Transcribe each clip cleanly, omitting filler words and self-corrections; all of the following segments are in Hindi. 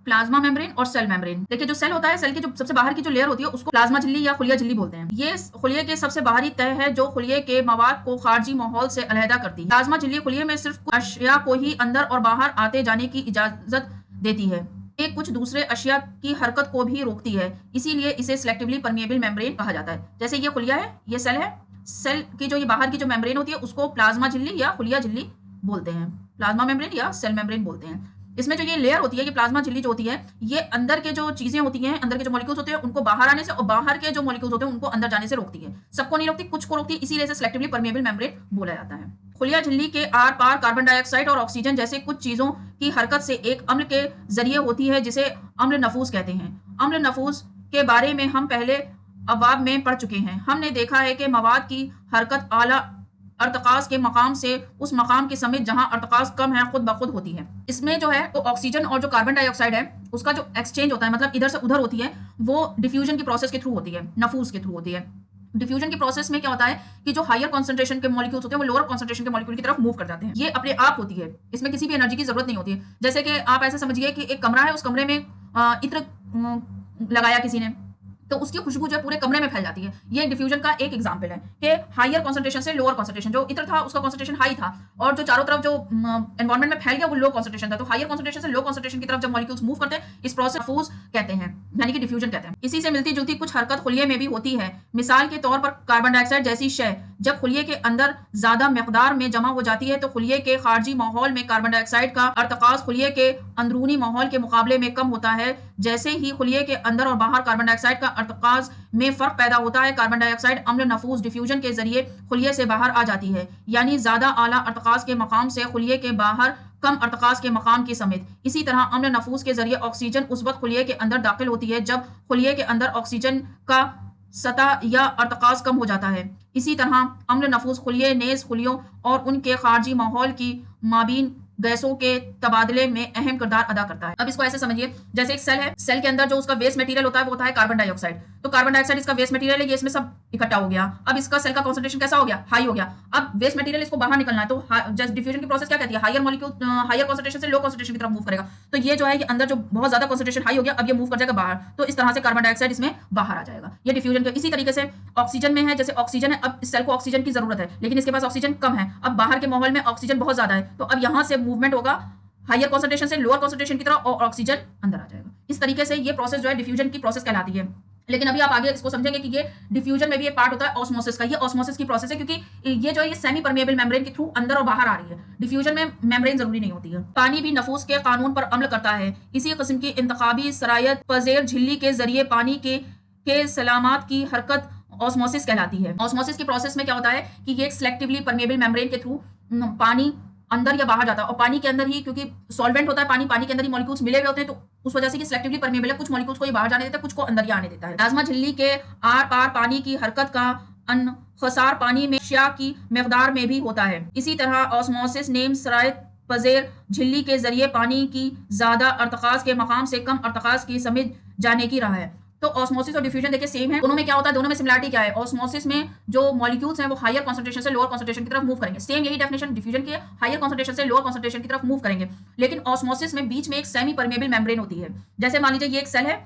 प्लाज्मा मेम्ब्रेन और सेल मेम्ब्रेन। देखिए जो सेल होता है, सेल की जो सबसे बाहर की जो लेयर होती है उसको प्लाज्मा झिल्ली या खुलिया झिल्ली बोलते हैं। ये खुलिये के सबसे बाहरी तह है जो खुलिये के मवाद को खारजी माहौल से अलहदा करती है। प्लाज्मा झिल्ली खुलिये में सिर्फ कुछ अशिया को ही अंदर और बाहर आते जाने की इजाजत देती है, ये कुछ दूसरे अशिया की हरकत को भी रोकती है, इसीलिए इसे सिलेक्टिवली परमिएबल मेम्ब्रेन कहा जाता है। जैसे ये खुलिया है, ये सेल है, सेल की जो ये बाहर की जो मेम्ब्रेन होती है उसको प्लाज्मा झिल्ली या खुलिया झिल्ली बोलते हैं, प्लाज्मा मेम्ब्रेन या सेल मेम्ब्रेन बोलते हैं। इसमें जो ये लेयर होती है, ये प्लाज्मा झिल्ली जो होती है, ये अंदर के जो चीजें होती हैं, अंदर के जो मॉलिक्यूल्स होते हैं उनको बाहर आने से और बाहर के जो मॉलिक्यूल्स होते हैं उनको अंदर जाने से रोकती है। सबको नहीं रोकती, कुछ को रोकती है, इसीलिए इसे सिलेक्टिवली परमिएबल मेम्ब्रेन बोला जाता है। खुलिया झिल्ली के आर पार कार्बन डाइऑक्साइड और ऑक्सीजन जैसे कुछ चीजों की हरकत से एक अम्ल के जरिए होती है जिसे अम्ल नफूस कहते हैं। अम्ल नफूस के बारे में हम पहले अबाब में पढ़ चुके हैं। हमने देखा है कि मवाद की हरकत आला अर्तकास के मकाम से उस मकाम के समेत जहां अर्तकास कम है खुद ब खुद होती है। इसमें जो है तो ऑक्सीजन और जो कार्बन डाइऑक्साइड है उसका जो एक्सचेंज होता है, मतलब इधर से उधर होती है, वो डिफ्यूजन की प्रोसेस के थ्रू होती है, नफूस के थ्रू होती है। डिफ्यूजन की प्रोसेस में क्या होता है कि जो हायर कॉन्सेंट्रेशन के मॉलिक्यूल्स होते हैं वो लोअर कॉन्सेंट्रेशन के मॉलिक्यूल की तरफ मूव कर जाते हैं। ये अपने आप होती है, इसमें किसी भी एनर्जी की जरूरत नहीं होती है। जैसे कि आप ऐसे समझिए कि एक कमरा है, उस कमरे में इत्र लगाया किसी ने, तो उसकी खुशबू जो है पूरे कमरे में फैल जाती है। ये डिफ्यूजन का एक एग्जांपल है कि हायर कॉन्सेंट्रेशन से लोअर कॉन्सेंट्रेशन, जो इत्र था उसका कॉन्सेंट्रेशन हाई था और जो चारों तरफ जो एनवायरमेंट में फैल गया वो लो कॉन्सेंट्रेशन था। तो हायर कॉन्सेंट्रेशन से लो कॉन्सेंट्रेशन की तरफ जब मॉलिक्यूल्स मूव करते हैं इस प्रोसेस डिफ्यूज कहते हैं, यानी कि डिफ्यूजन कहते हैं। इसी से मिलती जुलती कुछ हरकत खुलिये में भी होती है। मिसाल के तौर पर कार्बन डाइऑक्साइड जैसी शय जब खुलिये के अंदर ज्यादा मकदार में जमा हो जाती है तो खुलिये के खारजी माहौल में कार्बन डाइऑक्साइड का अर्तकास खुलिये के अंदरूनी माहौल के मुकाबले में कम होता है। जैसे ही खुलिये के अंदर और बाहर कार्बन डाइऑक्साइड का अर्तकास में फर्क पैदा होता है, कार्बन डाइऑक्साइड अम्ल नफूस डिफ्यूजन के जरिए खुलिये से बाहर आ जाती है, यानी ज्यादा आला अर्तकास के मकाम से खुलिये के बाहर कम अर्तकास के मकाम की समेत। इसी तरह अम्ल नफूस के जरिए ऑक्सीजन उस वक्त खुलिये के अंदर दाखिल होती है जब खुलिये के अंदर ऑक्सीजन का सतह या अर्तकास कम हो जाता है। इसी तरह अम्ल नफूस खुलिये नेज खुलियों और उनके खारजी माहौल की माबीन गैसों के तबादले में अहम किरदार अदा करता है। अब इसको ऐसे समझिए, जैसे एक सेल है, सेल के अंदर जो उसका वेस्ट मटेरियल होता है वो होता है कार्बन डाइऑक्साइड। तो कार्बन डाइऑक्साइड इसका वेस्ट मटेरियल है, ये इसमें सब इकट्ठा हो गया। अब इसका सेल का कॉन्सेंट्रेशन कैसा हो गया, हाई हो गया। अब वेस्ट मटेरियल इसको बाहर निकलना है, तो जस्ट डिफ्यूजन की प्रोसेस क्या कहती है, हायर मॉलिक्यूल हायर कॉन्सेंट्रेशन से लो कॉन्सेंट्रेशन की तरफ मूव करेगा। तो ये जो है ये अंदर जो बहुत ज्यादा कॉन्सेंट्रेशन हाई हो गया, अब ये मूव कर जाएगा बाहर, तो इस तरह से कार्बन डाइऑक्साइड इसमें बाहर आ जाएगा। ये डिफ्यूजन के इसी तरीके से ऑक्सीजन में है, जैसे ऑक्सीजन है, अब इस सेल को ऑक्सीजन की जरूरत है लेकिन इसके पास ऑक्सीजन कम है। अब बाहर के माहौल में ऑक्सीजन बहुत ज्यादा है, तो अब यहां से मूवमेंट होगा हायर कॉन्सेंट्रेशन से लोअर कॉन्सेंट्रेशन की तरफ और ऑक्सीजन अंदर आ जाएगा। इस तरीके से ये प्रोसेस जो है डिफ्यूजन की प्रोसेस कहलाती है। लेकिन अभी आप आगे इसको समझेंगे कि ये डिफ्यूजन में भी एक पार्ट होता है ऑस्मोसिस का। ये ऑस्मोसिस की प्रोसेस है क्योंकि ये जो है ये सेमी परमेएबल मेम्ब्रेन के थ्रू अंदर और बाहर आ रही है। डिफ्यूजन में मेम्ब्रेन जरूरी नहीं होती है। पानी भी नफूस के कानून पर अमल करता है। इसी किस्म की इंतखाबी सरायत पजेर झिल्ली के जरिए पानी के सलामत की हरकत ऑस्मोसिस कहलाती है। ऑस्मोसिस की प्रोसेस में क्या होता है कि ये सिलेक्टिवली परमेएबल मेम्ब्रेन के थ्रू पानी अंदर या बाहर जाता है और पानी के अंदर ही, क्योंकि सॉल्वेंट होता है पानी के अंदर ही मॉलिक्यूल्स मिले हुए होते हैं, तो उस वजह से कि सिलेक्टिवली परमेएबल है, कुछ मॉलिक्यूल्स को ये बाहर जाने देता है, कुछ को अंदर ही आने देता है। प्लाज्मा झिल्ली के आर पार पानी की हरकत का अनखसार पानी में अशिया की मकदार में भी होता है। इसी तरह ऑस्मोसिस नेम सरायत पजेर झिल्ली के जरिए पानी की ज्यादा अर्तकास के मकाम से कम अर्तकास की समेत जाने की राह है। तो ऑस्मोसिस और डिफ्यूजन देखिए सेम है, दोनों में क्या होता है, दोनों में सिमिलरिटी क्या है। ऑस्मोसिस में जो मॉलिक्यूल्स हैं वो हायर कॉन्सेंट्रेशन से लोअर कॉन्सेंट्रेशन की तरफ मूव करेंगे, सेम यही डेफिनेशन डिफ्यूजन की है, हायर कॉन्सेंट्रेशन से लोअर कॉन्सेंट्रेशन की तरफ मूव करेंगे। लेकिन ऑस्मोसिस में बीच में एक सेमी परमेएबल मेम्ब्रेन होती है। जैसे मान लीजिए ये एक सेल है,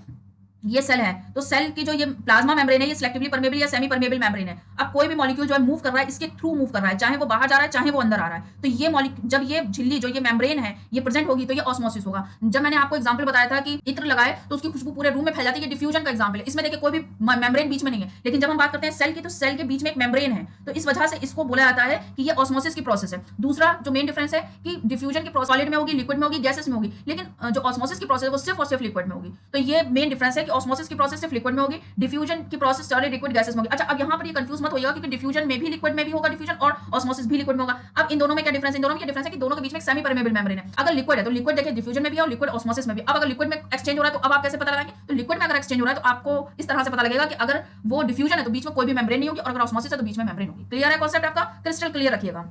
ये सेल है, तो सेल की जो ये प्लाज्मा मेम्ब्रेन है ये सिलेक्टिवली परमेएबल या सेमी परमेएबल मेम्ब्रेन है। अब कोई भी मॉलिक्यूल जो है मूव कर रहा है इसके थ्रू मूव कर रहा है, चाहे वो बाहर जा रहा है चाहे वो अंदर आ रहा है। तो ये जब ये झिल्ली जो ये मेम्ब्रेन है ये प्रेजेंट होगी तो ये ऑस्मोसिस होगा। जब मैंने आपको एग्जांपल बताया था कि इत्र लगाए तो उसकी खुशबू पूरे रूम में फैल जाती है, ये डिफ्यूजन का एग्जांपल है। इसमें देखिए कोई भी मेम्ब्रेन बीच में नहीं है, लेकिन जब हम बात करते हैं सेल की तो सेल के बीच में एक मेम्ब्रेन है, तो इस वजह से इसको बोला जाता है कि ये ऑस्मोसिस की प्रोसेस है। दूसरा जो मेन डिफरेंस है कि डिफ्यूजन की प्रोसेस सॉलिड में होगी, लिक्विड में होगी, गैसेस में होगी, लेकिन जो ऑस्मोसिस की प्रोसेस है वो सिर्फ और सिर्फ लिक्विड में होगी। तो ये मेन डिफरेंस है कि ऑस्मोसिस की प्रोसेस लिक्विड में होगी, डिफ्यूजन की प्रोसेस सॉलिड लिक्विड गैसेस में होगी। अच्छा, अब यहाँ पर ये कंफ्यूज मत होइएगा क्योंकि डिफ्यूजन में भी लिक्विड में भी होगा डिफ्यूजन और ऑस्मोसिस भी लिक्विड में होगा। अब इन दोनों में क्या डिफरेंस है, इन दोनों में क्या डिफरेंस है कि दोनों के बीच में एक सेमी परमेएबल मेम्ब्रेन है। अगर लिक्विड है तो लिक्विड देखिए डिफ्यूजन में भी है और लिक्विड ऑस्मोसिस में भी। अब अगर लिक्विड में एक्सचेंज हो रहा है तो अब आप कैसे पता लगाएंगे, तो लिक्विड में अगर एक्सचेंज हो रहा है तो आपको इस तरह से पता लगेगा कि अगर वो डिफ्यूजन है तो बीच में कोई भी मेम्ब्रेन नहीं होगी और अगर ऑस्मोसिस है तो बीच में मेम्ब्रेन होगी। क्लियर है कॉन्सेप्ट आपका, क्रिस्टल क्लियर रखिएगा।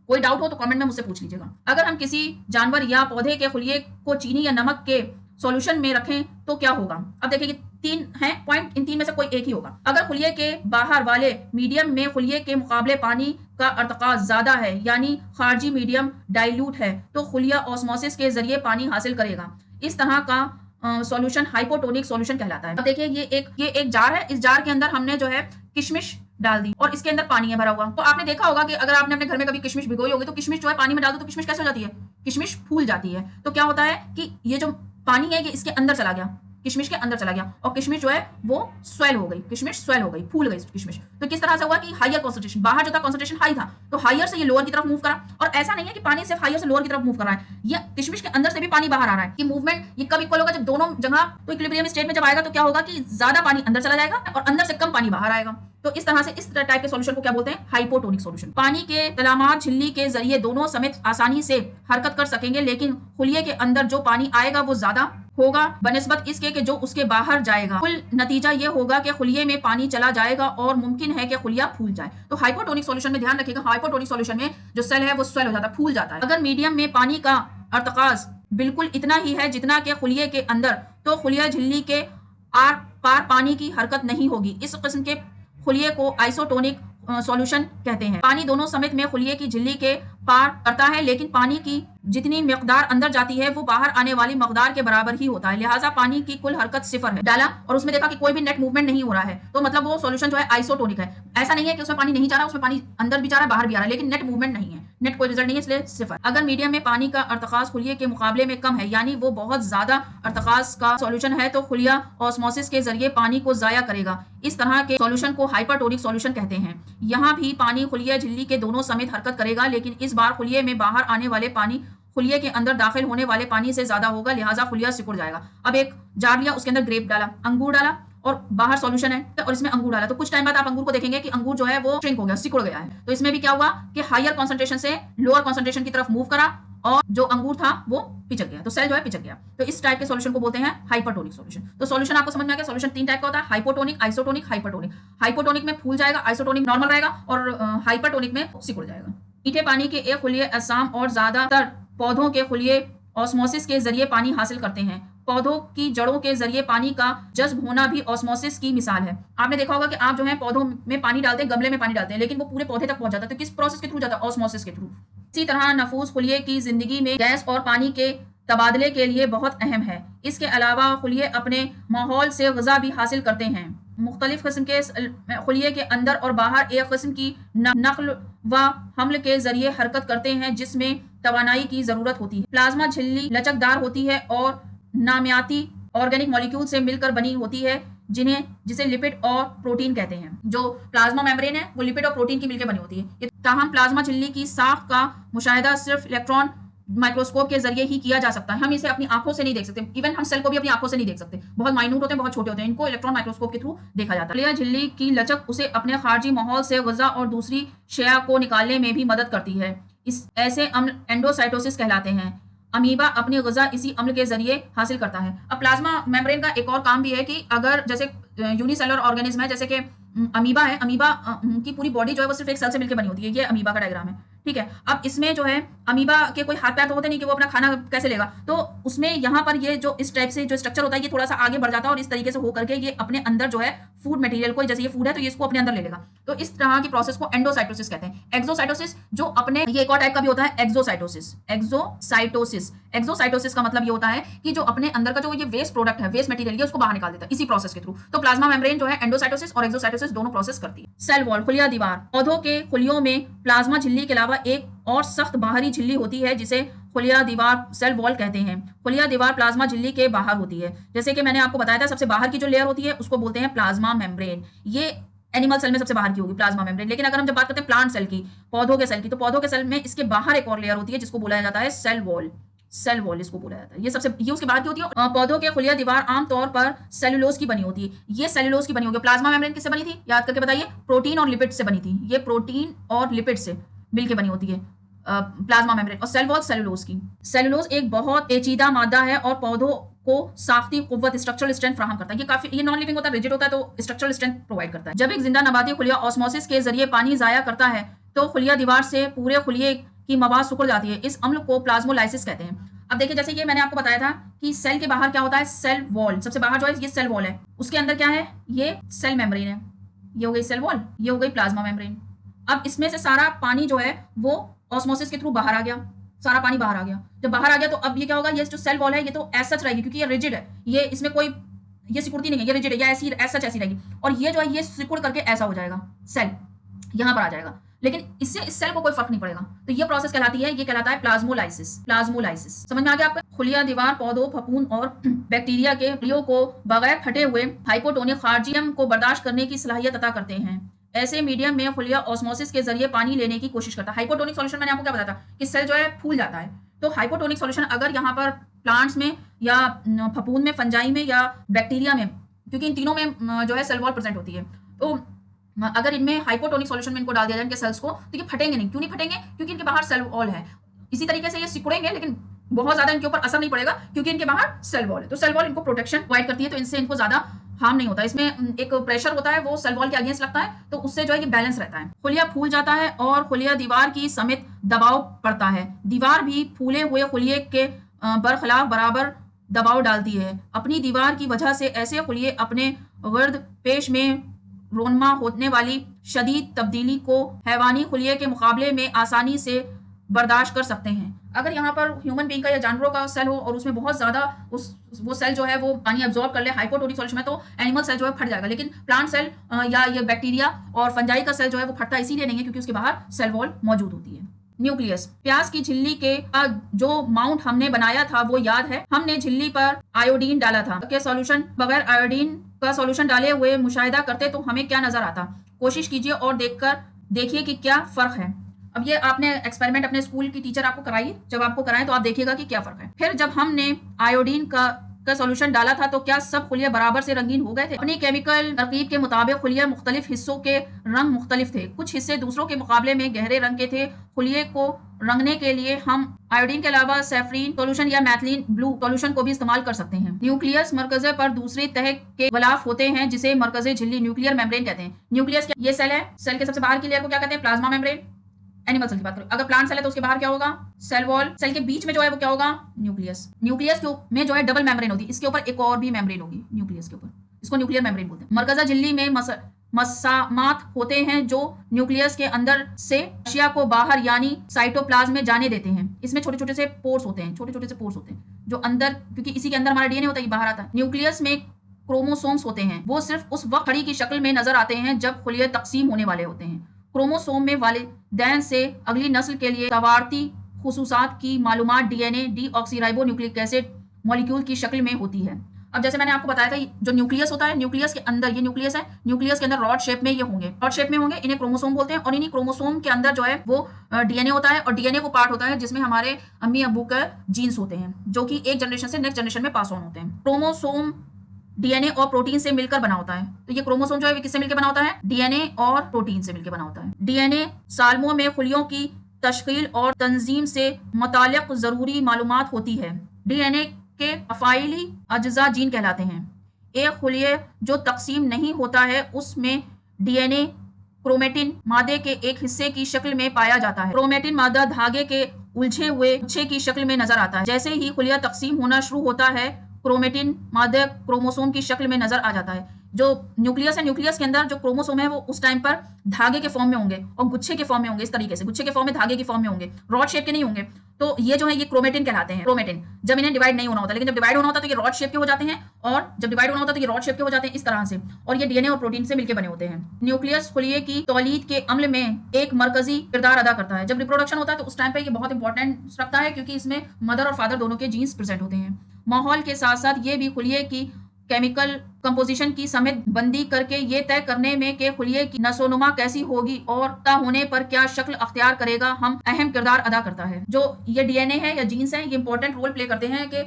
कोई डाउट हो तो कमेंट में मुझसे पूछ लीजिएगा। अगर हम किसी जानवर या पौधे के खुलिये को चीनी या नमक के सॉल्यूशन में रखें तो क्या होगा। अब देखिए तीन हैं पॉइंट, इन तीन में से कोई एक ही होगा। अगर खुलिये के बाहर वाले मीडियम में खुलिये के मुकाबले पानी का अर्तकास ज्यादा है यानी खारजी मीडियम डाइल्यूट है तो खुलिया ऑस्मोसिस के जरिए पानी हासिल करेगा। इस तरह का सॉल्यूशन हाइपोटोनिक सॉल्यूशन कहलाता है। अब देखिए ये एक जार है, इस जार के अंदर हमने जो है किशमिश डाल दी और इसके अंदर पानी है भरा हुआ। तो आपने देखा होगा कि अगर आपने अपने घर में कभी किशमिश भिगोई होगी तो किशमिश जो है पानी में डाल दो तो किशमिश कैसे हो जाती है, किशमिश फूल जाती है। तो क्या होता है कि ये जो पानी है ये इसके अंदर चला गया, किशमिश के अंदर चला गया और किशमिश जो है वो स्वेल हो गई, किशमिश स्वेल हो गई, फूल गई किशमिश। तो किस तरह से हुआ कि हायर कॉन्सेंट्रेशन, बाहर जो था कॉन्सेंट्रेशन हाई था तो हायर से ये लोअर की तरफ मूव करा। और ऐसा नहीं है कि पानी सिर्फ हायर से लोअर की तरफ मूव कर रहा है, ये किशमिश के अंदर से भी पानी बाहर आ रहा है। ये मूवमेंट ये कब इक्वल होगा, जब दोनों जगह तो इक्विलिब्रियम स्टेट में जब आएगा तो क्या होगा कि ज्यादा पानी अंदर चला जाएगा और अंदर से कम पानी बाहर आएगा। तो इस तरह से इस टाइप के सॉल्यूशन को क्या बोलते हैं, हाइपोटोनिक सॉल्यूशन। पानी के तलामात झिल्ली के जरिए दोनों समेत आसानी से हरकत कर सकेंगे, लेकिन खुलिये के अंदर जो पानी आएगा वो ज्यादा होगा बनिस्बत इसके कि जो उसके बाहर जाएगा। कुल नतीजा ये होगा कि खुलिये में पानी चला जाएगा और मुमकिन है कि खुलिया फूल जाए। तो हाइपोटोनिक सॉल्यूशन में ध्यान रखिएगा, हाइपोटोनिक सॉल्यूशन में जो सेल है वो स्वेल हो जाता है, फूल जाता है। अगर मीडियम में पानी का अर्तकाज बिल्कुल इतना ही है जितना कि खुलिये के अंदर, तो खुलिया झिल्ली के आर पार पानी की हरकत नहीं होगी। इस किस्म के खुलिये को आइसोटोनिक सॉल्यूशन कहते हैं। पानी दोनों समेत में खुलिये की झिल्ली के पार करता है, लेकिन पानी की जितनी मकदार अंदर जाती है वो बाहर आने वाली मकदार के बराबर ही होता है, लिहाजा पानी की कुल हरकत सिफर है। डाला और उसमें देखा कि कोई भी नेट मूवमेंट नहीं हो रहा है, तो मतलब वो सॉल्यूशन जो है आइसोटोनिक है। ऐसा नहीं है कि उसमें पानी नहीं जा रहा, उसमें पानी अंदर भी जा रहा है बाहर भी आ रहा है, लेकिन नेट मूवमेंट नहीं है, नेट कोई रिजल्ट नहीं है, इसलिए सिफर। अगर मीडियम में पानी का अर्तकाज खुलिये के मुकाबले में कम है, यानी वो बहुत ज्यादा अर्तकाज का सॉल्यूशन है, तो खुलिया ऑस्मोसिस के जरिए पानी को जाया करेगा। इस तरह के सॉल्यूशन को हाइपरटोनिक सॉल्यूशन कहते हैं। यहाँ भी पानी खुलिया झिल्ली के दोनों समेत हरकत करेगा, लेकिन इस बार खुलिये में बाहर आने वाले पानी खुलिये के अंदर दाखिल होने वाले पानी से ज्यादा होगा, लिहाजा खुलिया सिकुड़ जाएगा। अब एक जार लिया, उसके अंदर ग्रेप डाला, अंगूर डाला और बाहर सॉल्यूशन है और इसमें अंगूर डाला, तो कुछ टाइम बाद आप अंगूर को देखेंगे कि अंगूर जो है वो श्रिंक हो गया, सिकुड़ गया है। तो इसमें भी क्या हुआ कि हायर कॉन्सेंट्रेशन से लोअर कॉन्सेंट्रेशन की तरफ मूव करा और जो अंगूर था वो पिचक गया, तो सेल जो है पिचक गया। तो इस टाइप के सॉल्यूशन को बोलते हैं हाइपरटोनिक सॉल्यूशन। तो सॉल्यूशन आपको समझ में आ गया, सॉल्यूशन 3 टाइप का होता है, हाइपोटोनिक, आइसोटोनिक, हाइपरटोनिक। हाइपोटोनिक में फूल जाएगा, आइसोटोनिक नॉर्मल रहेगा और हाइपरटोनिक में सिकुड़ जाएगा। मीठे पानी के एक खुलिये असाम और ज्यादातर पौधों के खुलिये ऑस्मोसिस के जरिए पानी हासिल करते हैं। पौधों की जड़ों के जरिए पानी का जज्ब होना भी ऑस्मोसिस की मिसाल है। आपने देखा होगा कि आप जो है पौधों में पानी डालते हैं, गमले में पानी डालते हैं, लेकिन वो पूरे पौधे तक पहुंच जाता है, तो किस प्रोसेस के थ्रू जाता है, ऑस्मोसिस के थ्रू। इसी तरह नफूस खुलिये की जिंदगी में गैस और पानी के तबादले के लिए बहुत अहम है। इसके अलावा खुलिये अपने माहौल से ग़िज़ा भी हासिल करते हैं। मुख्तलिफ किस्म के खुलिये के अंदर और बाहर एक किस्म की नकल व हमल के जरिए हरकत करते हैं, जिसमें तवानाई की जरूरत होती है। प्लाज्मा झिल्ली लचकदार होती है और नामियाती ऑर्गेनिक मॉलिक्यूल से मिलकर बनी होती है, जिसे लिपिड और प्रोटीन कहते हैं। जो प्लाज्मा मेम्ब्रेन है वो लिपिड और प्रोटीन की मिलकर बनी होती है। ताहम प्लाज्मा झिल्ली की साख का मुशाहिदा सिर्फ इलेक्ट्रॉन माइक्रोस्कोप के जरिए ही किया जा सकता है। हम इसे अपनी आंखों से नहीं देख सकते, इवन हम सेल को भी अपनी आंखों से नहीं देख सकते, बहुत माइन्यूट होते हैं, बहुत छोटे होते हैं, इनको इलेक्ट्रॉन माइक्रोस्कोप के थ्रू देखा जाता है। खुलिया झिल्ली की लचक उसे अपने खारजी माहौल से ग़िज़ा और दूसरी शया को निकालने में भी मदद करती है। ऐसे अम्ल एंडोसाइटोसिस कहलाते हैं। अमीबा अपनी ग़िज़ा इसी अम्ल के जरिए हासिल करता है। अब प्लाज्मा मेम्ब्रेन का एक और काम भी है कि अगर जैसे यूनिसेलुलर ऑर्गेनिज्म है, जैसे कि अमीबा है, अमीबा की पूरी बॉडी जो है वो सिर्फ एक सेल से मिलकर बनी होती है, ये अमीबा का डायग्राम है, ठीक है। अब इसमें जो है अमीबा के कोई हाथ पैर तो होते नहीं कि वो अपना खाना कैसे लेगा, तो उसमें यहाँ पर ये जो इस टाइप से जो स्ट्रक्चर होता है ये थोड़ा सा आगे बढ़ जाता है और इस तरीके से होकर के ये अपने अंदर जो है फूड मटेरियल को, जैसे ये फूड है तो ये इसको अपने अंदर ले लेगा। तो इस तरह की प्रोसेस को एंडोसाइटोसिस कहते हैं। एक्सोसाइटोसिस जो अपने, ये एक और टाइप का भी होता है एक्सोसाइटोसिस। एक्सोसाइटोसिस का मतलब ये होता है कि जो अपने अंदर का जो ये वेस्ट प्रोडक्ट है, वेस्ट मटेरियल, ये उसको बाहर निकाल देता है इसी प्रोसेस के थ्रू। तो प्लाज्मा मेम्ब्रेन जो है एंडोसाइटोसिस और एक्सोसाइटोसिस दोनों प्रोसेस करती है। सेल वॉल, खुलिया दीवार। पौधों के खुलियों में प्लाज्मा झिल्ली के अलावा एक और सख्त बाहरी झिल्ली होती है जिसे खुलिया दीवार, सेल वॉल कहते हैं। खुलिया दीवार प्लाज्मा झिल्ली के बाहर होती है। जैसे कि मैंने आपको बताया था, सबसे बाहर की जो लेयर होती है उसको बोलते हैं प्लाज्मा मेम्ब्रेन। ये एनिमल सेल में सबसे बाहर की होगी प्लाज्मा मेम्ब्रेन, लेकिन अगर हम जब बात करते हैं प्लांट सेल की, पौधों के सेल की, तो पौधों के सेल में इसके बाहर एक और लेयर होती है जिसको बोला जाता है सेल वॉल। सेल वॉल इसको बोला जाता है। ये उसके बाहर की होती है। पौधों के खुलिया दीवार आमतौर पर सेलुलोज की बनी होती है। ये सेलुलोज की बनी होगी। प्लाज्मा मेम्ब्रेन किससे बनी थी, याद करके बताइए, प्रोटीन और लिपिड से बनी थी। ये प्रोटीन और लिपिड से मिलकर बनी होती है प्लाज्मा मेम्ब्रेन। और सेल वॉल सेलुलोज की। सेलुलोज एक बहुत पेचीदा मादा है और पौधों को साख्ती कुव्वत, स्ट्रक्चरल स्ट्रेंथ फराहम करता है। ये नॉन लिविंग होता है, रिजिड होता है, तो स्ट्रक्चरल स्ट्रेंथ प्रोवाइड करता है। जब एक जिंदा नबाती खुलिया ऑस्मोसिस के जरिए पानी जाया करता है तो खुलिया दीवार से पूरे खुलिये की मवाद सुकुड़ जाती है। इस अम्ल को प्लाज्मोलाइसिस कहते हैं। अब देखिए, जैसे ये मैंने आपको बताया था कि सेल के बाहर क्या होता है, सेल वॉल। सबसे बाहर जो है ये सेल वॉल है, उसके अंदर क्या है, ये सेल मेम्ब्रेन है। ये हो गई सेल वॉल, ये हो गई प्लाज्मा मेम्ब्रेन। अब इसमें से सारा पानी जो है वो ऑस्मोसिस के थ्रू बाहर आ गया। सारा पानी बाहर आ गया। जब बाहर आ गया तो अब ये क्या होगा, ये जो सेल वॉल है ये तो एज सच रहेगी क्योंकि ये रिजिड है, ये इसमें कोई ये सिकुड़ती नहीं है, ये रिजिड है, या ऐसी एज सच ऐसी रहेगी। और ये जो है ये सिकुड़ करके ऐसा हो जाएगा, सेल यहाँ पर आ जाएगा, लेकिन इससे इस सेल को कोई फर्क नहीं पड़ेगा। तो ये प्रोसेस कहलाती है, ये कहलाता है प्लाज्मोलाइसिस। प्लाज्मोलाइसिस समझ में आ गया आपका। खुलिया दीवार पौधों, फफूंद और बैक्टीरिया के खुलियों को बगैर फटे हुए हाइपोटोनिक खारजियम को बर्दाश्त करने की सलाहियत अता करते हैं। ऐसे मीडियम में खुलिया ऑस्मोसिस के जरिए पानी लेने की कोशिश करता है। हाइपोटोनिक सॉल्यूशन मैंने आपको क्या बताया था कि सेल जो है फूल जाता है। तो हाइपोटोनिक सॉल्यूशन अगर यहाँ पर प्लांट्स में या फफूंद में, फंजाई में या बैक्टीरिया में, क्योंकि इन तीनों में जो है सेल वॉल प्रेजेंट होती है, तो अगर इनमें हाइपोटोनिक सॉल्यूशन में इनको डाल दिया जाए इनके सेल्स को, तो ये फटेंगे नहीं। क्यों नहीं फटेंगे? क्योंकि इनके बाहर सेल वॉल है। इसी तरीके से ये सिकुड़ेंगे लेकिन बहुत ज्यादा इनके ऊपर असर नहीं पड़ेगा क्योंकि इनके बाहर सेल वॉल है। तो सेल वॉल इनको प्रोटेक्शन प्रोवाइड करती है, तो इनसे इनको ज्यादा हार्म नहीं होता। इसमें एक प्रेशर होता है वो सेल वॉल के अगेंस्ट लगता है, तो उससे जो है ये बैलेंस रहता है। खुलिया फूल जाता है और खुलिया दीवार की समेत दबाव पड़ता है। दीवार भी फूले हुए खुलिये के बरखिलाफ बराबर दबाव डालती है। अपनी दीवार की वजह से ऐसे खुलिये अपने गर्द पेश में रोनमा होने वाली शदीद तब्दीली को हैवानी खुलिये के मुकाबले में आसानी से बर्दाश्त कर सकते हैं। अगर यहाँ पर ह्यूमन बीइंग का या जानवरों का सेल हो और उसमें बहुत ज़्यादा वो सेल जो है वो पानी अब्जॉर्ब कर ले हाइपोटोनिक सॉल्यूशन में, तो एनिमल सेल जो है फट जाएगा। लेकिन प्लांट सेल या ये बैक्टीरिया और फंजाई का सेल जो है वो फटता इसीलिए नहीं है क्योंकि उसके बाहर सेल वॉल मौजूद होती है। न्यूक्लियस, प्याज की झिल्ली के जो माउंट हमने बनाया था वो याद है। हमने झिल्ली पर आयोडीन डाला था के सॉल्यूशन बगैर आयोडीन का सॉल्यूशन डाले हुए मुशाहिदा करते तो हमें क्या नजर आता। कोशिश कीजिए और देखिए कि क्या फर्क है। अब ये आपने एक्सपेरिमेंट अपने स्कूल की टीचर आपको कराई, जब आपको कराएं तो आप देखिएगा कि क्या फर्क है। फिर जब हमने आयोडीन का सॉल्यूशन डाला था तो क्या सब खुलिया बराबर से रंगीन हो गए थे? अपनी केमिकल तरकीब के मुताबिक खुलिया मुख्तलिफ हिस्सों के रंग मुख्तलिफ थे। कुछ हिस्से दूसरों के मुकाबले में गहरे रंग के थे। खुलिये को रंगने के लिए हम आयोडीन के अलावा सैफरीन सॉल्यूशन या मैथिलीन ब्लू सॉल्यूशन को भी इस्तेमाल कर सकते हैं। न्यूक्लियस मरकजे पर दूसरी तह के गलाफ होते हैं जिसे मरकजी झिल्ली न्यूक्लियर मेम्ब्रेन कहते हैं। न्यूक्लियस ये सेल है, सेल के सबसे बाहर की लेयर को क्या कहते हैं? Plasma membrane. एनिमल सेल की बात करें, अगर प्लांट सेल है तो उसके बाहर क्या होगा? Cell wall. सेल के बीच में जो है वो क्या होगा? न्यूक्लियस। न्यूक्लियस में जो है डबल मेम्ब्रेन होगी, इसके ऊपर एक और भी मेम्ब्रेन होगी न्यूक्लियस के ऊपर, इसको न्यूक्लियर मेम्ब्रेन बोलते हैं। मरकजा झिल्ली में मसामात होते हैं जो न्यूक्लियस के अंदर से अशिया को बाहर यानी साइटोप्लाज्म में जाने देते हैं। इसमें छोटे छोटे से पोर्स होते हैं, जो अंदर, क्योंकि इसी के अंदर हमारा डीएनए होता है, बाहर आता है। न्यूक्लियस में क्रोमोसोम्स होते हैं, वो सिर्फ उस वक्त खड़ी की शक्ल में नजर आते हैं जब खुलिये तकसीम होने वाले होते हैं। क्रोमोसोम में वालिदैन से अगली नस्ल के लिए तवारती खुसूसात की मालूमात DNA deoxyribo nucleic acid molecule की शक्ल में होती है। अब जैसे मैंने आपको बताया था जो न्यूक्लियस होता है, न्यूक्लियस के अंदर ये न्यूक्लियस है, न्यूक्लियस के अंदर रॉड शेप में ये होंगे, रॉड शेप में होंगे, इन्हें क्रोमोसोम बोलते हैं। और इन्हीं क्रोमोसोम के अंदर जो है वो डीएनए होता है, और डीएनए वो पार्ट होता है जिसमें हमारे अम्मी अब्बू के जीन्स होते हैं जो कि एक जनरेशन से नेक्स्ट जनरेशन में पास ऑन होते हैं। क्रोमोसोम डीएनए और प्रोटीन से मिलकर बना होता है। तो ये क्रोमोसोम जो है किससे मिलकर बना होता है? डीएनए और प्रोटीन से मिलकर बना होता है। डीएनए साल्मों में खुलियों की तश्कील और तंजीम से मुताल्लिक़ जरूरी मालूमात होती है। डीएनए के अफ़ाइली अज्जा जीन कहलाते हैं। एक खुलिये जो तकसीम नहीं होता है उसमें डीएनए क्रोमेटिन मादे के एक हिस्से की शक्ल में पाया जाता है। क्रोमेटिन मादा धागे के उलझे हुए गुच्छे की शक्ल में नजर आता है। जैसे ही खुलिया तकसीम होना शुरू होता है क्रोमेटिन मादे क्रोमोसोम की शक्ल में नजर आ जाता है। जो न्यूक्लियस है, न्यूक्लियस के अंदर जो क्रोमोसोम है वो उस टाइम पर धागे के फॉर्म में होंगे और गुच्छे के फॉर्म में होंगे। इस तरीके से गुच्छे के फॉर्म में, धागे की फॉर्म में होंगे, रॉड शेप के नहीं होंगे। तो ये जो है ये क्रोमेटिन कहलाते हैं। क्रोमेटिन जब इन्हें डिवाइड नहीं होना होता, लेकिन जब डिवाइड होना होता है तो ये रॉड शेप के हो जाते हैं, और जब डिवाइड होना होता है तो ये रॉड शेप के हो जाते हैं इस तरह से, और ये डीएनए और प्रोटीन से मिलकर बने होते हैं। न्यूक्लियस खुलिये की तौलीद के अमल में एक मरकजी किरदार अदा करता है। जब रिप्रोडक्शन होता है तो उस टाइम पर ये बहुत इंपॉर्टेंट रखता है क्योंकि इसमें मदर और फादर दोनों के जीन्स प्रेजेंट होते हैं। माहौल के साथ साथ ये भी खुलिये की केमिकल कंपोजिशन की समेत बंदी करके ये तय करने में कि खुलिये की नसोनुमा कैसी होगी और ता होने पर क्या शक्ल अख्तियार करेगा, हम अहम किरदार अदा करता है। जो ये डीएनए है या जीन्स है, ये इंपॉर्टेंट रोल प्ले करते हैं कि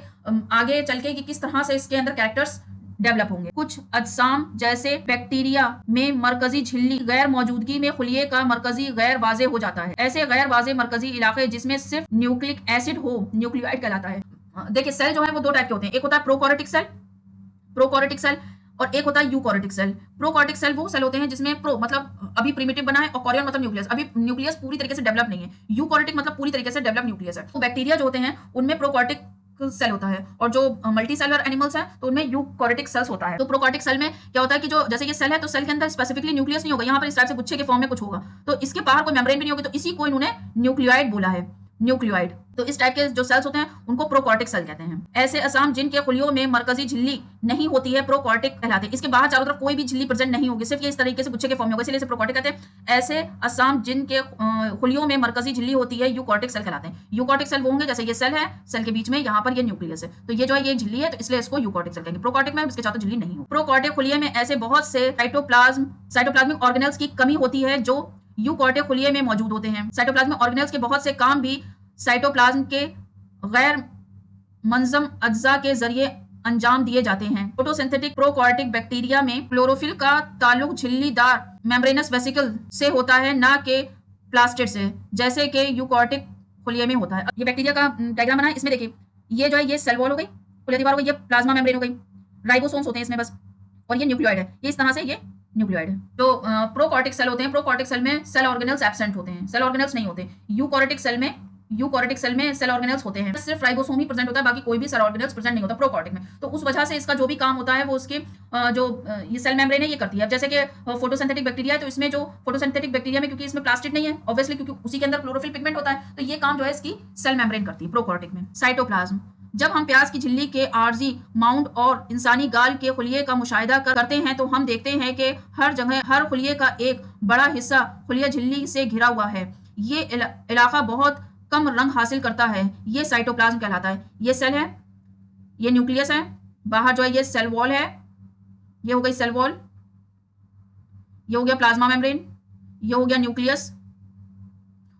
आगे चल के कि किस तरह से इसके अंदर कैरेक्टर्स डेवलप होंगे। कुछ अजसाम जैसे बैक्टीरिया में मरकजी झिल्ली गैर मौजूदगी में खुलिये का मरकजी गैर वाजे हो जाता है। ऐसे गैर वाजे मरकजी इलाके जिसमें सिर्फ न्यूक्लिक एसिड हो न्यूक्लियोइड कहलाता है। देखिए सेल जो है वो दो टाइप के होते हैं, एक होता है प्रोकैरियोटिक सेल और एक होता है यूकैरियोटिक सेल। प्रोकैरियोटिक सेल वो सेल होते हैं जिसमें प्रो मतलब अभी प्रिमिटिव बना है, और कॉरियन मतलब न्यूक्लियस, अभी न्यूक्लियस पूरी तरीके से डेवलप नहीं है। यूकैरियोटिक मतलब पूरी तरीके से डेवलप न्यूक्लियस है। तो बैक्टीरिया जो होते हैं उनमें प्रोकैरियोटिक सेल होता है, और जो मल्टी सेलुलर एनिमल्स हैं तो उनमें यूकैरियोटिक सेल्स होता है। तो प्रोकैरियोटिक सेल में क्या होता है कि जो जैसे ये सेल है तो सेल के अंदर स्पेसिफिकली न्यूक्लियस नहीं होगा, यहाँ पर इस टाइप से गुच्छे के फॉर्म में कुछ होगा, तो इसके बाहर कोई मेम्ब्रेन भी नहीं होगी, तो इसी को इन्होंने न्यूक्लियोइड बोला है। न्यूक्लियोइड। तो इस टाइप के जो सेल्स होते हैं उनको प्रोकॉर्टिक सेल कहते हैं। ऐसे असाम जिनके खुलियों में मरकजी झिल्ली नहीं होती है प्रोकॉर्टिक कहलाते हैं। इसके बाहर चारों तरफ कोई भी झिल्ली प्रेजेंट नहीं होगी, सिर्फ ये इस तरीके से गुच्छे के फॉर्म में होगा, इसलिए इसे प्रोकॉर्टिक कहते हैं। ऐसे असाम जिनके खुलियों में मरकजी झिल्ली होती है यूकॉर्टिक सेल कहलाते हैं। यूकॉर्टिक सेल वो होंगे जैसे ये सेल है, सेल के बीच में यहाँ पर ये न्यूक्लियस है, तो ये जो है ये झिल्ली है, तो इसलिए इसको यूकॉर्टिक सेल कहेंगे। प्रोकॉर्टिक में इसके चारों झिल्ली नहीं हो। प्रोकॉर्टिक खुलिये में ऐसे बहुत से साइटोप्लाज्मिक ऑर्गेनेल्स की कमी होती है जो यूकॉर्टिक खुलिये में मौजूद होते हैं। साइटोप्लाज्मिक ऑर्गेनेल्स के बहुत से काम भी साइटोप्लाज्म के गैर मंजम अज्जा के जरिए अंजाम दिए जाते हैं। फोटोसिंथेटिक प्रोकॉर्टिक बैक्टीरिया में क्लोरोफिल का ताल्लुक झिल्लीदार मेम्ब्रेनस वेसिकल से होता है, ना कि प्लास्टिड से, जैसे कि यूकॉर्टिक खुलिये में होता है। ये बैक्टीरिया का डायग्राम बना है, इसमें देखिए ये जो है ये सेल वॉल हो गई, खुलिया दीवार हो गई, ये प्लाज्मा मेम्ब्रेन हो गई, राइबोसोम्स होते हैं इसमें बस, और ये न्यूक्लियोइड है, ये इस तरह से ये न्यूक्लियोइड है। तो प्रोकॉर्टिक सेल होते हैं, प्रोकॉर्टिक सेल में सेल ऑर्गेनेल्स एब्सेंट होते हैं, सेल ऑर्गेनेल्स नहीं होते। यूकॉर्टिक सेल में सेल ऑर्गेनेल्स होते हैं, सिर्फ राइबोसोम ही प्रेजेंट होता है, बाकी कोई भी सेल ऑर्गेनेल्स प्रेजेंट नहीं होता प्रोकॉर्टिक में। तो उस वजह से इसका जो भी काम होता है वो उसके जो ये सेल मेम्ब्रेन है ये करती है। जैसे कि फोटोसिंथेटिक बैक्टीरिया है, तो इसमें जो फोटोसिंथेटिक बैक्टीरिया में क्योंकि इसमें प्लास्टिड नहीं है ऑब्वियसली, क्योंकि उसी के अंदर क्लोरोफिल पिगमेंट होता है, तो ये काम जो है इसकी सेल मेम्ब्रेन करती है प्रोकॉर्टिक में। साइटोप्लाज्म, जब हम प्याज की झिल्ली के आर्जी माउंट और इंसानी गाल के खुलिये का मुशाहिदा करते हैं तो हम देखते हैं कि हर जगह हर खुलिये का एक बड़ा हिस्सा खुलिया झिल्ली से घिरा हुआ है। ये इलाका बहुत कम रंग हासिल करता है, ये साइटोप्लाज्म कहलाता है। ये सेल है, ये न्यूक्लियस है, बाहर जो है ये सेल वॉल है, ये हो गई सेल वॉल, ये हो गया प्लाज्मा मेम्ब्रेन, ये हो गया न्यूक्लियस,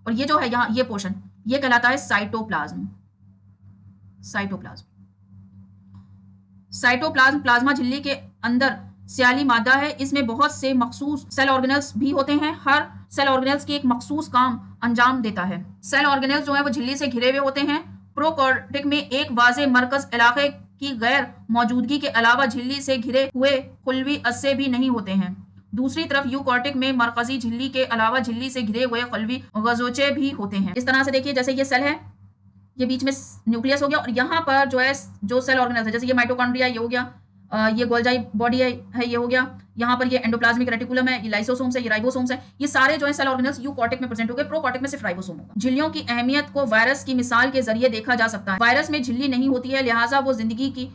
और ये जो है यहाँ ये पोर्शन ये कहलाता है साइटोप्लाज्म। साइटोप्लाज्म प्लाज्मा झिल्ली के अंदर सियाली मादा है, इसमें बहुत से मखसूस सेल ऑर्गेनेल्स भी होते हैं। हर सेल ऑर्गेनेल्स की एक मखसूस काम अंजाम देता है। सेल ऑर्गेनेल्स जो है वो झिल्ली से घिरे हुए होते हैं। प्रोकॉर्टिक में एक वाज़े मरकज इलाके की गैर मौजूदगी के अलावा झिल्ली से घिरे हुए खुलवी अस्से भी नहीं होते हैं। दूसरी तरफ यूकॉर्टिक में मरकजी झिल्ली के अलावा झिल्ली से घिरे हुए खुलवी गजोचे भी होते हैं। इस तरह से देखिए, जैसे ये सेल है, ये बीच में न्यूक्लियस हो गया, और यहाँ पर जो है जो सेल ऑर्गेनेल्स है, जैसे ये माइटोकॉन्ड्रिया ये हो गया, ये गोल्जाई बॉडी है ये हो गया, यहाँ पर ये एंडोप्लाज्मिक रेटिकुलम है, ये लाइसोसोम्स है, ये राइबोसोम्स है, ये सारे जो है सेल ऑर्गेनेल्स यूकॉर्टिक में प्रेजेंट हो गए। प्रोकॉर्टिक में सिर्फ राइबोसोम होगा। झिल्लियों की अहमियत को वायरस की मिसाल के जरिए देखा जा सकता है। वायरस में झिल्ली नहीं होती है, लिहाजा वो जिंदगी की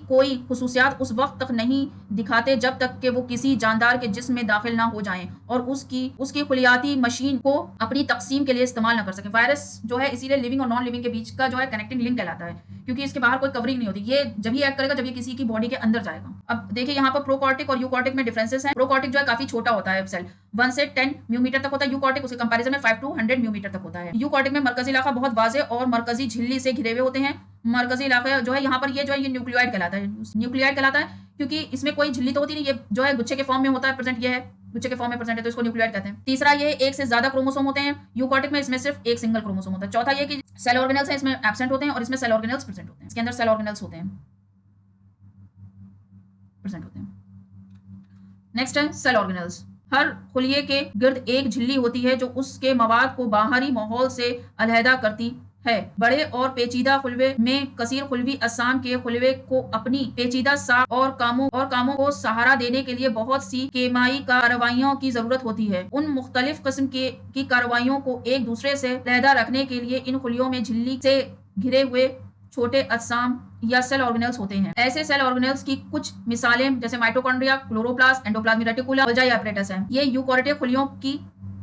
कोई खुसूसियात उस वक्त तक नहीं दिखाते जब तक कि वो किसी जानदार के जिस्म में दाखिल ना हो जाएं और उसकी खुलियाती मशीन को अपनी तकसीम के लिए इस्तेमाल ना कर सके। वायरस जो है इसीलिए लिविंग और नॉन लिविंग के बीच का जो है कनेक्टिंग लिंक कहलाता है, क्योंकि इसके बाहर कोई कवरिंग नहीं होती। ये जब ही एक्ट करेगा जब ये किसी की बॉडी के अंदर जाएगा। अब देखिए यहाँ पर प्रोकॉर्टिक और यूकॉर्टिक में डिफरेंसेस हैं। प्रोकॉर्टिक जो है काफी छोटा होता है सेल, 1 से 10 म्यूमीटर तक होता है। यूकॉर्टिक उसके कंपैरिजन में 5 to 100 म्यूमीटर तक होता है। यूकॉर्टिक में मरकजी इलाका बहुत वाज़े और मरकजी झिल्ली से घिरे हुए होते हैं। मरकजी इलाका जो है यहाँ पर ये जो है ये न्यूक्लियोइड कहलाता है। न्यूक्लियोइड कहलाता है क्योंकि इसमें कोई झिल्ली तो होती नहीं, ये जो है गुच्छे के फॉर्म में होता है प्रेजेंट, ये है गुच्छे के फॉर्म में प्रेजेंट है, तो इसको न्यूक्लियोइड कहते हैं। तीसरा ये एक से ज्यादा क्रोमोसोम होते हैं। यूकॉर्टिक में इसमें सिर्फ एक सिंगल क्रोमोसोम होता है। चौथा ये कि सेल ऑर्गेनेल्स है इसमें एब्सेंट होते हैं और इसमें सेल ऑर्गेनेल्स प्रेजेंट होते हैं। इसके अंदर सेल ऑर्गेनेल्स होते हैं प्रेजेंट होते हैं। नेक्स्ट है सेल ऑर्गेनेल्स। हर खुलिये के गिर्द एक झिल्ली होती है जो उसके मवाद को बाहरी माहौल से अलहदा करती है। बड़े और पेचीदा खुलवे में कसीर खुलवी असाम के खुलवे को अपनी पेचीदा साख और कामों को सहारा देने के लिए बहुत सी केमाई कार्रवाइयों की जरूरत होती है। उन मुख्तलिफ किस्म की कार्रवाइयों को एक दूसरे से अलहदा रखने के लिए इन खुलियों में झिल्ली से घिरे हुए छोटे अजसाम या सेल ऑर्गेनेल्स होते हैं। ऐसे सेल ऑर्गेनेल्स की कुछ मिसालें जैसे mitochondria, chloroplast, endoplasmic reticulum, Golgi apparatus हैं। ये यूकॉर्टिक खुलियों की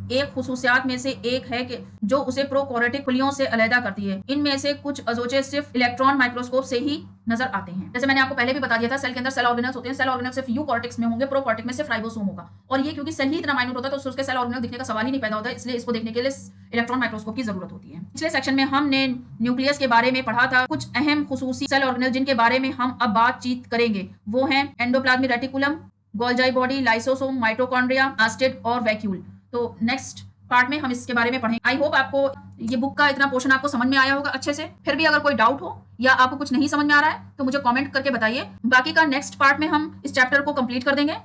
एक खुसूसियात में से एक है कि जो उसे प्रोकॉर्टिक खुलियों से अलहदा करती है। इनमें से कुछ अजोचे सिर्फ इलेक्ट्रॉन माइक्रोस्कोप से ही नजर आते हैं। जैसे मैंने आपको पहले भी बता दिया था, सेल के अंदर सेल ऑर्गेनेल्स होते हैं। सेल ऑर्गेनेल्स सिर्फ यूकॉर्टिक्स में होंगे, प्रोकॉर्टिक में सिर्फ राइबोसोम होगा। और ये क्योंकि सेल ही इतना माइन्यूट होता है तो उसके सेल ऑर्गेनेल दिखने का सवाल ही नहीं पैदा होता, इसलिए इसको देखने के लिए इलेक्ट्रॉन माइक्रोस्कोप की जरूरत होती है। पिछले सेक्शन में हमने न्यूक्लियस के बारे में पढ़ा था। कुछ अहम खुसूसी सेल ऑर्गेनेल जिनके बारे में हम अब बातचीत करेंगे वो हैं endoplasmic reticulum, Golgi body, lysosome, mitochondria, plastid और वैक्यूल। तो नेक्स्ट पार्ट में हम इसके बारे में पढ़ेंगे। आई होप आपको ये बुक का इतना पोर्शन आपको समझ में आया होगा अच्छे से। फिर भी अगर कोई डाउट हो या आपको कुछ नहीं समझ में आ रहा है तो मुझे कमेंट करके बताइए। बाकी का नेक्स्ट पार्ट में हम इस चैप्टर को कंप्लीट कर देंगे।